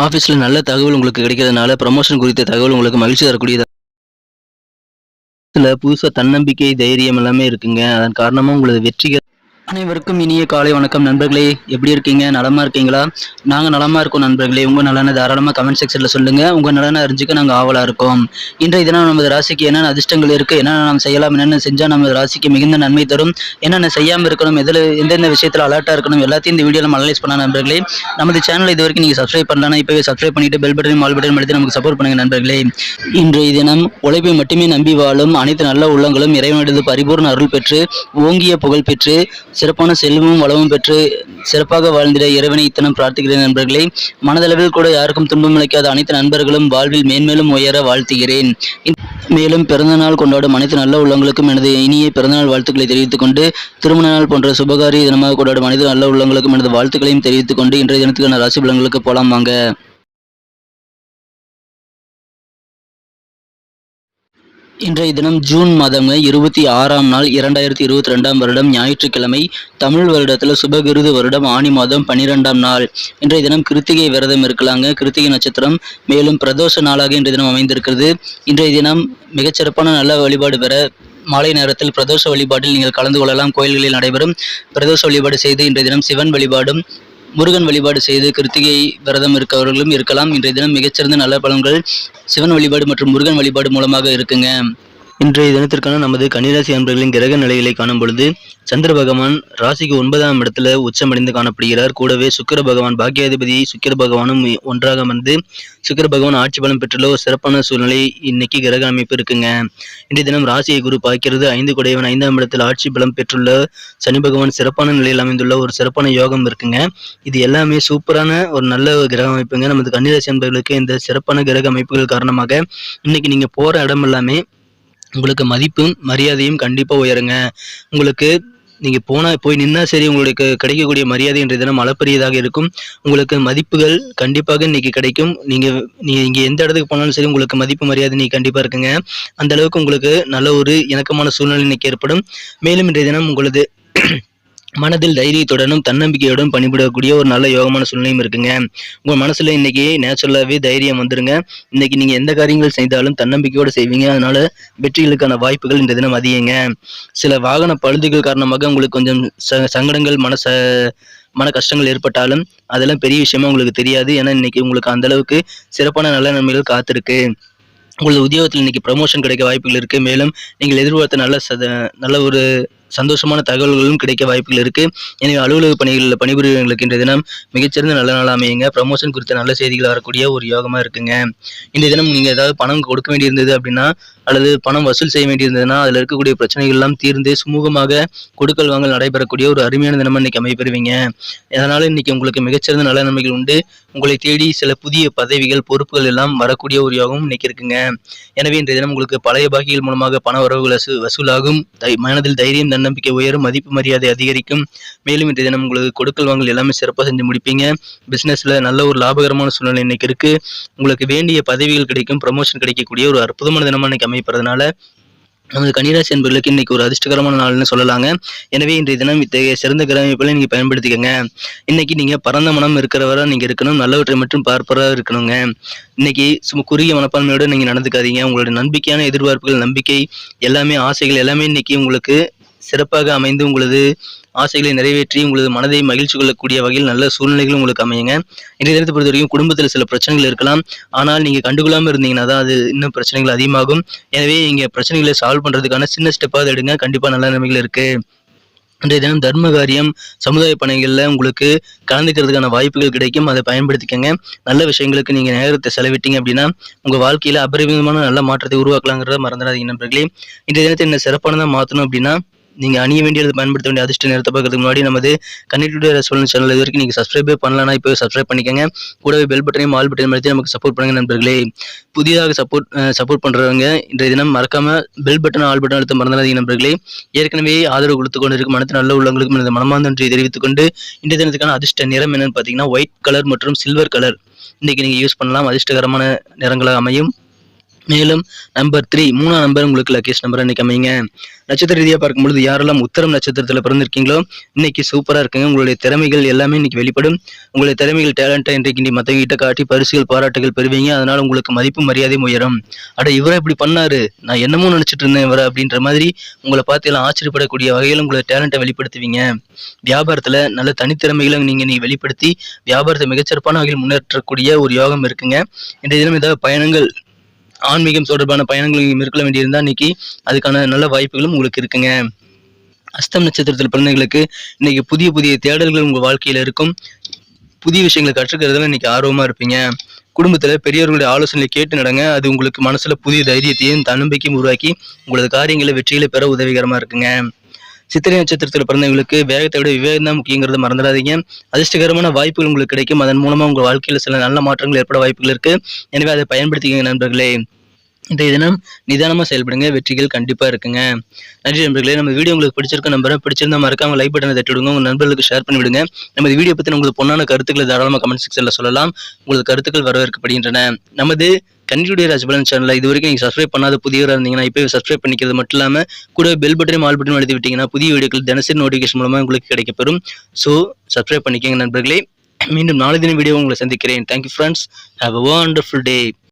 ஆஃபீஸில் நல்ல தகவல் உங்களுக்கு கிடைக்கிறதுனால ப்ரமோஷன் குறித்த தகவல் உங்களுக்கு மகிழ்ச்சி தரக்கூடியது. புதுசா தன்னம்பிக்கை, தைரியம் எல்லாமே இருக்குங்க. அதன் காரணமா உங்களது வெற்றிகள். அனைவருக்கும் இனிய காலை வணக்கம் நண்பர்களே. எப்படி இருக்கீங்க? நலமா இருக்கீங்களா? நாங்க நலமா இருக்கோம் நண்பர்களே. உங்க நலனை தாராளமா கமெண்ட் செக்ஷன்ல சொல்லுங்க. உங்க நலனை அறிஞ்சுக்க நாங்க ஆவலா இருக்கோம். இன்றைய தினம் நமது ராசிக்கு என்னென்ன அதிர்ஷ்டங்கள் இருக்கு, என்னென்ன நாம் செய்யலாம், என்னென்ன செஞ்சா நமது ராசிக்கு மிகுந்த நன்மை தரும், என்னென்ன செய்யாம இருக்கணும், எந்தெந்த விஷயத்துல அலர்ட்டா இருக்கணும், எல்லாத்தையும் இந்த வீடியோல அனலைஸ் பண்ண நண்பர்களே. நமது சேனல் இது வரைக்கும் நீங்க சப்ஸ்கிரைப் பண்ணலாம், இப்பவே சப்ஸ்கிரைப் பண்ணிட்டு பெல் பட்டன் ஆல் பட்டன் அழுத்தி நமக்கு சப்போர்ட் பண்ணுங்க நண்பர்களே. இன்றைய தினம் உழைப்பை மட்டுமே நம்பி வாழும் அனைத்து நல்ல உள்ளங்களும் இறைவனது பரிபூர்ண அருள் பெற்று ஓங்கிய புகழ் பெற்று சிறப்பான செல்வமும் வளமும் பெற்று சிறப்பாக வாழ்ந்திட இறைவனை இத்தனம் பிரார்த்திக்கிறேன் நண்பர்களே. மனதளவில் கூட யாருக்கும் துன்பம் அளிக்காத அனைத்து நண்பர்களும் வாழ்வில் மேன்மேலும் உயர வாழ்த்துகிறேன். மேலும் பிறந்தநாள் கொண்டாடும் அனைத்து நல்ல உள்ளங்களுக்கும் எனது இனிய பிறந்தநாள் வாழ்த்துக்களை தெரிவித்துக் கொண்டு, திருமண நாள் போன்ற சுபகாரிய தினமாக கொண்டாடும் அனைத்து நல்ல உள்ளங்களுக்கும் எனது வாழ்த்துக்களையும் தெரிவித்துக் கொண்டு இன்றைய தினத்துக்கான ராசி பலன்களுக்கு போலாம் வாங்க. இன்றைய தினம் ஜூன் மாதம் 26ஆம் நாள் 2022ஆம் வருடம் ஞாயிற்றுக்கிழமை, தமிழ் வருடத்தில் சுபகிருது வருடம் ஆனி மாதம் 12ஆம் நாள். இன்றைய தினம் கிருத்திகை விரதம் இருக்கலாங்க. கிருத்திகை நட்சத்திரம், மேலும் பிரதோஷ நாளாக இன்றைய தினம் அமைந்திருக்கிறது. இன்றைய தினம் மிகச்சிறப்பான நல்ல வழிபாடு பெற மாலை நேரத்தில் பிரதோஷ வழிபாட்டில் நீங்கள் கலந்து கொள்ளலாம். கோயில்களில் நடைபெறும் பிரதோஷ வழிபாடு செய்து இன்றைய தினம் சிவன் வழிபாடும் முருகன் வழிபாடு செய்து கிருத்திகை விரதம் இருக்கவர்களும் இருக்கலாம். இன்றைய தினம் மிகச்சிறந்த நல்ல பலன்கள் சிவன் வழிபாடு மற்றும் முருகன் வழிபாடு மூலமாக இருக்குங்க. இன்றைய தினத்திற்கான நமது கன்னிராசி அன்பர்களின் கிரக நிலைகளை காணும் பொழுது, சந்திர பகவான் ராசிக்கு 9ஆம் இடத்துல உச்சமடைந்து காணப்படுகிறார். கூடவே சுக்கிர பகவான் பாக்கியாதிபதி சுக்கிர பகவானும் ஒன்றாக வந்து சுக்கிர பகவான் ஆட்சி பலம் பெற்றுள்ள ஒரு சிறப்பான சூழ்நிலை இன்னைக்கு கிரக அமைப்பு இருக்குங்க. இன்றைய தினம் ராசியை குரு பார்க்கிறது. 5 குடையவன் 5ஆம் இடத்தில் ஆட்சி பலம் பெற்றுள்ள சனி பகவான் சிறப்பான நிலையில் அமைந்துள்ள ஒரு சிறப்பான யோகம் இருக்குங்க. இது எல்லாமே சூப்பரான ஒரு நல்ல கிரக அமைப்புங்க. நமது கன்னிராசி அன்பர்களுக்கு இந்த சிறப்பான கிரக அமைப்புகள் காரணமாக இன்னைக்கு நீங்க போற இடம் எல்லாமே உங்களுக்கு மதிப்பும் மரியாதையும் கண்டிப்பா உயருங்க. உங்களுக்கு நீங்க போய் நின்னா சரி, உங்களுக்கு கிடைக்கக்கூடிய மரியாதை இன்றைய தினம் அளப்பரியதாக இருக்கும். உங்களுக்கு மதிப்புகள் கண்டிப்பாக இன்னைக்கு கிடைக்கும். நீங்க இங்க எந்த இடத்துக்கு போனாலும் சரி, உங்களுக்கு மதிப்பு மரியாதை இன்னைக்கு கண்டிப்பா இருக்குங்க. அந்த அளவுக்கு உங்களுக்கு நல்ல ஒரு இணக்கமான சூழ்நிலை இன்னைக்கு ஏற்படும். மேலும் இன்றைய தினம் உங்களது மனதில் தைரியத்துடனும் தன்னம்பிக்கையுடன் பணிபுரியக்கூடிய ஒரு நல்ல யோகமான சூழ்நிலையும் இருக்குங்க. உங்க மனசுல இன்னைக்கு நேச்சுரலாவே தைரியம் வந்துருங்க. இன்னைக்கு நீங்க எந்த காரியங்கள் செய்தாலும் தன்னம்பிக்கையோட செய்வீங்க. அதனால வெற்றிகளுக்கான வாய்ப்புகள் இந்த தினம் அதிகங்க. சில வாகன பழுதுகள் காரணமாக உங்களுக்கு கொஞ்சம் சங்கடங்கள் மன கஷ்டங்கள் ஏற்பட்டாலும் அதெல்லாம் பெரிய விஷயமா உங்களுக்கு தெரியாது. ஏன்னா இன்னைக்கு உங்களுக்கு அந்த அளவுக்கு சிறப்பான நல்ல நன்மைகள் காத்திருக்கு. உங்களது உத்தியோகத்தில் இன்னைக்கு ப்ரமோஷன் கிடைக்க வாய்ப்புகள் இருக்கு. மேலும் நீங்கள் எதிர்பார்த்த நல்ல ஒரு சந்தோஷமான தகவல்களும் கிடைக்க வாய்ப்புகள் இருக்கு. எனவே அலுவலக பணிகளில் பணிபுரியவர்களுக்கு இன்றைய தினம் மிகச்சிறந்த நல்ல நாள் அமையுங்க. ப்ரமோஷன் குறித்த நல்ல செய்திகள் வரக்கூடிய ஒரு யோகமா இருக்குங்க. இன்றைய தினம் நீங்க ஏதாவது பணம் கொடுக்க வேண்டியிருந்தது அப்படின்னா, அல்லது பணம் வசூல் செய்ய வேண்டியிருந்ததுன்னா, அதில் இருக்கக்கூடிய பிரச்சனைகள் எல்லாம் தீர்ந்து சுமூகமாக கொடுக்கல் வாங்கல் நடைபெறக்கூடிய ஒரு அருமையான தினமா இன்னைக்கு அமைப்பெறுவீங்க. அதனால இன்னைக்கு உங்களுக்கு மிகச்சிறந்த நல்ல நன்மைகள் உண்டு. உங்களை தேடி சில புதிய பதவிகள் பொறுப்புகள் எல்லாம் வரக்கூடிய ஒரு யோகம் இன்னைக்கு இருக்குங்க. எனவே இன்றைய தினம் உங்களுக்கு பழைய பாக்கிகள் மூலமாக பண வரவுகள் வசூலாகும். மனதில் தைரியம் தன்னம்பிக்கை உயரும். மதிப்பு மரியாதை அதிகரிக்கும். மேலும் இன்றைய தினம் உங்களுக்கு கொடுக்கல் வாங்கல் எல்லாமே சிறப்பாக செஞ்சு முடிப்பீங்க. பிசினஸ்ல நல்ல ஒரு லாபகரமான சூழ்நிலை இன்னைக்கு இருக்கு. உங்களுக்கு வேண்டிய பதவிகள் கிடைக்கும். ப்ரமோஷன் கிடைக்கக்கூடிய ஒரு அற்புதமான தினமா இன்னைக்கு அமைப்பறதுனால நமது கன்னிராசி என்பர்களுக்கு இன்னைக்கு ஒரு அதிர்ஷ்டகரமான நாள்னு சொல்லலாங்க. எனவே இன்றைய தினம் இத்தகைய சிறந்த கிரக அமைப்புகளை நீங்க பயன்படுத்திக்கங்க. இன்னைக்கு நீங்க பரந்த மனம் இருக்கிறவரா நீங்க இருக்கணும். நல்லவற்றை மட்டும் பார்ப்பவரா இருக்கணுங்க. இன்னைக்கு குறுகிய மனப்பான்மையோட நீங்க நடந்துக்காதீங்க. உங்களுடைய நம்பிக்கையான எதிர்பார்ப்புகள், நம்பிக்கை எல்லாமே, ஆசைகள் எல்லாமே இன்னைக்கு உங்களுக்கு சிறப்பாக அமைந்து உங்களது ஆசைகளை நிறைவேற்றி உங்களது மனதை மகிழ்ச்சி கொள்ளக்கூடிய வகையில் நல்ல சூழ்நிலைகளும் உங்களுக்கு அமையுங்க. இன்றைய தினத்தை பொறுத்த வரைக்கும் குடும்பத்தில் சில பிரச்சனைகள் இருக்கலாம். ஆனால் நீங்க கண்டுகொள்ளாம இருந்தீங்கன்னா தான் அது இன்னும் பிரச்சனைகள் அதிகமாகும். எனவே நீங்க பிரச்சனைகளை சால்வ் பண்றதுக்கான சின்ன ஸ்டெப்பாவது எடுங்க. கண்டிப்பா நல்ல நிலைமைகள் இருக்கு. இன்றைய தினம் தர்ம காரியம், சமுதாய பணிகளில் உங்களுக்கு கலந்துக்கிறதுக்கான வாய்ப்புகள் கிடைக்கும். அதை பயன்படுத்திக்கங்க. நல்ல விஷயங்களுக்கு நீங்க நேரத்தை செலவிட்டீங்க அப்படின்னா உங்க வாழ்க்கையில அபரிமிதமான நல்ல மாற்றத்தை உருவாக்கலாங்கிறத மறந்துடாதீங்க நண்பர்களே. இன்றைய தினத்தை என்ன சிறப்பானதா மாற்றணும் அப்படின்னா, நீங்க அணிய வேண்டியது பயன்படுத்த வேண்டிய அதிர்ஷ்ட நேரத்தை பார்க்கறதுக்கு முன்னாடி நமது கனெக்டிவிட்டி ரெஸ்பான்ஸ் சேனல் இது வரைக்கும் நீங்க சப்ஸ்கிரைபே பண்ணலன்னா இப்போ சப்ஸ்கிரைப் பண்ணிக்கங்க. கூடவே பெல் பட்டனையும் ஆல் பட்டனையும் அழுத்தி நமக்கு சப்போர்ட் பண்ணுங்க நண்பர்களே. புதிதாக சப்போர்ட் பண்றவங்க இன்றைய தினம் மறக்காம பெல் பட்டன் ஆல் பட்டன் அழுத்த மறந்துடாதீங்க நண்பர்களே. ஏற்கனவே ஆதரவு கொடுத்து கொண்டு இருக்கும் அனைத்து நல்ல உள்ளவங்களுக்கும் இந்த மனமார்ந்த நன்றியை தெரிவித்துக் கொண்டு, இன்றைய தினத்துக்கான அதிர்ஷ்ட நிறம் என்னன்னு பாத்தீங்கன்னா ஒயிட் கலர் மற்றும் சில்வர் கலர் இன்னைக்கு நீங்க யூஸ் பண்ணலாம். அதிர்ஷ்டகரமான நிறங்களாக அமையும். மேலும் நம்பர் 3 3ஆம் நம்பர் உங்களுக்கு லக்கியஸ்ட் நம்பரா இன்னைக்கு அமையுங்க. நட்சத்திர ரீதியா பார்க்கும்பொழுது யாரெல்லாம் உத்திரம் நட்சத்திரத்துல பிறந்திருக்கீங்களோ இன்னைக்கு சூப்பரா இருக்குங்க. உங்களுடைய திறமைகள் எல்லாமே இன்னைக்கு வெளிப்படும். உங்களுடைய திறமைகள் டேலண்டா இன்றைக்கு நீ மத்தவங்க கிட்ட காட்டி பரிசுகள் பாராட்டுகள் பெறுவீங்க. அதனால உங்களுக்கு மதிப்பு மரியாதையும் உயரும். அட இவரை இப்படி பண்ணாரு, நான் என்னமோ நினைச்சிட்டு இருந்தேன் இவரை அப்படின்ற மாதிரி உங்களை பார்த்து எல்லாம் ஆச்சரியப்படக்கூடிய வகையில் உங்களை டேலண்ட்டை வெளிப்படுத்துவீங்க. வியாபாரத்துல நல்ல தனித்திறமைகளை நீங்க வெளிப்படுத்தி வியாபாரத்தை மிகச்சிறப்பான வகையில் முன்னேற்றக்கூடிய ஒரு யோகம் இருக்குங்க. இன்றைய தினம் ஏதாவது பயணங்கள் ஆன்மீகம் தொடர்பான பயணங்கள் நீங்க மேற்கொள்ள வேண்டியிருந்தா இன்னைக்கு அதுக்கான நல்ல வாய்ப்புகளும் உங்களுக்கு இருக்குங்க. அஸ்தம் நட்சத்திரத்தில் பிறந்தவர்களுக்கு இன்னைக்கு புதிய புதிய தேடல்கள் உங்க வாழ்க்கையில இருக்கும். புதிய விஷயங்களை கற்றுக்கிறதுல இன்னைக்கு ஆர்வமா இருப்பீங்க. குடும்பத்துல பெரியவர்களுடைய ஆலோசனையை கேட்டு நடங்க. அது உங்களுக்கு மனசுல புதிய தைரியத்தையும் தன்னம்பிக்கையும் உருவாக்கி உங்களது காரியங்களை வெற்றிகளை பெற உதவிகரமா இருக்குங்க. சித்திரை நட்சத்திரத்தில் பிறந்தவங்களுக்கு வேகத்தை விட விவேகம் தான் முக்கியங்கிறத மறந்துடாதீங்க. அதிர்ஷ்டகரமான வாய்ப்புகள் உங்களுக்கு கிடைக்கும். அதன் மூலமா உங்க வாழ்க்கையில சில நல்ல மாற்றங்கள் ஏற்பட வாய்ப்புகள் இருக்கு. எனவே அதை பயன்படுத்திக்கங்க நண்பர்களே. இன்றைய தினம் நிதானமா செயல்படுங்க. வெற்றிகள் கண்டிப்பா இருக்குங்க. நன்றி நண்பர்களே. நம்ம வீடியோ உங்களுக்கு பிடிச்சிருக்க நம்புறேன். பிடிச்சிருந்தா மறக்காம லைக் பட்டனை தட்டி விடுங்க. உங்க நண்பர்களுக்கு ஷேர் பண்ணி விடுங்க. நம்ம வீடியோ பத்தின உங்களுக்கு பொன்னான கருத்துக்களை தாராளமா கமெண்ட் செக்ஷன்ல சொல்லலாம். உங்களுக்கு கருத்துக்கள் வரவேற்கப்படுகின்றன. நமது கன்னியுடைய ராசிபலன் சேனலை இது வரைக்கும் நீங்க சப்ஸ்கிரைப் பண்ணாத புதியவராக இருந்தீங்கன்னா இப்போ சப்ஸ்கிரைப் பண்ணிக்கிறது மட்டும் இல்லாம கூட பெல் பட்டனையும் ஆல் பட்டனும் அழுத்தி விட்டீங்கன்னா புதிய வீடியோக்கள் தினசரி நோட்டிஃபிகேஷன் மூலமா உங்களுக்கு கிடைக்கப்பெறும். ஸோ சப்ஸ்கிரைப் பண்ணிக்கங்க நண்பர்களே. மீண்டும் நாளை தினம் வீடியோ உங்களை சந்திக்கிறேன். Thank you friends. Have a wonderful day.